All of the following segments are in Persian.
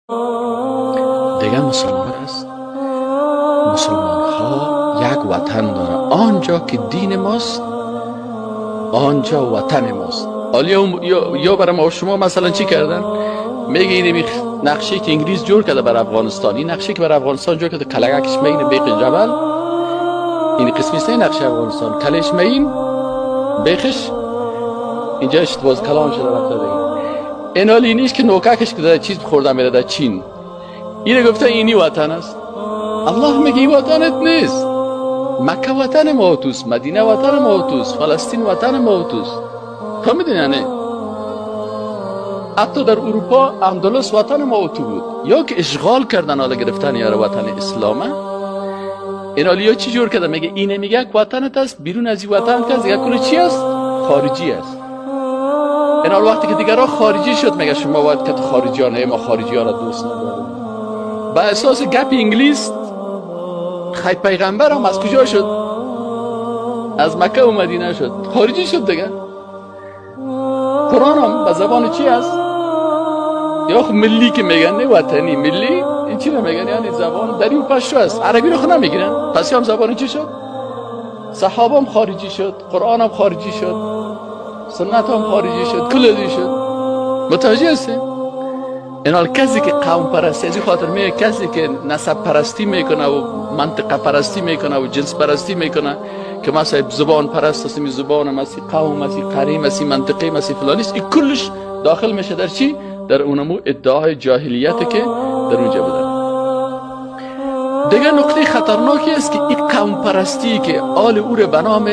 دیگه مسلمان است. مسلمان ها یک وطن داره، آنجا که دین ماست آنجا وطن ماست. حالا یا برای ما شما مثلا چی کردن؟ میگه این نقشه که انگلیس جور کرده بر افغانستان، این نقشه که بر افغانستان جور کرده کلگکش مین بیق جبل، این قسمی است نقشه افغانستان، کلش مین بیخش اینجا باز کلام شده رفته دیگه. این حالی نیست که نوککش که در چیز خورده میره در چین، اینه گفته اینی وطن است. الله میگه این وطنت نیست. مکه وطن ما توست، مدینه وطن ما توست، فلسطین وطن ما توست. فهمیدین یعنی؟ حتی در اروپا اندلس وطن ما تو بود، یا که اشغال کردن حالا گرفتن یاره وطن اسلامه. این حالی چی جور کرده؟ میگه اینه، میگه یک وطنت است، بیرون از این وطن که از یک کل چی است؟ خارجی است. این حال وقتی که دیگرها خارجی شد میگه شما باید که خارجی ها نه، ما خارجی ها را دوست نداریم. با اساس گپ انگلیس خی پیغمبر هم از کجا شد؟ از مکه و مدینه شد، خارجی شد دیگه. قرآن هم به زبان چی است؟ یا خب ملی که میگن، نه وطنی، ملی این چی نمیگن، یعنی زبان دری و پشتو است، عربی رو خود نمیگیرن. پس هم زبان چی شد؟ صحابه هم خارجی شد، قرآن هم خارجی شد، سنت هم خارجی شد، کلدی شد. متوجه هستین؟ این حال کسی که قوم پرستی، از این خاطر میگه کسی که نسب پرستی میکنه و منطقه پرستی میکنه و جنس پرستی میکنه که مثلا زبان پرست است، می زبان مسی، قوم مسی، قریم مسی، منطقه مسی، فلانیست، این کلش داخل میشه در چی؟ در اونمو ادعای جاهلیت که در اونجا بوده. دیگه نکته خطرناکی است که این قوم پرستی که آل او رو به نام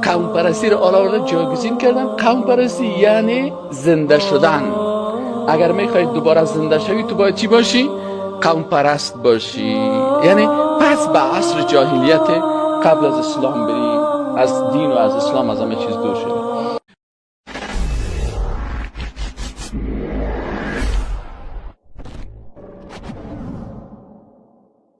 قوم پرستی رو آل جایگزین کردن. قوم پرستی یعنی زنده شدن. اگر میخواید دوباره زنده شوی تو باید چی باشی؟ قوم پرست باشی. یعنی پس به عصر جاهلیت قبل از اسلام بری، از دین و از اسلام از همه چیز دور شوی.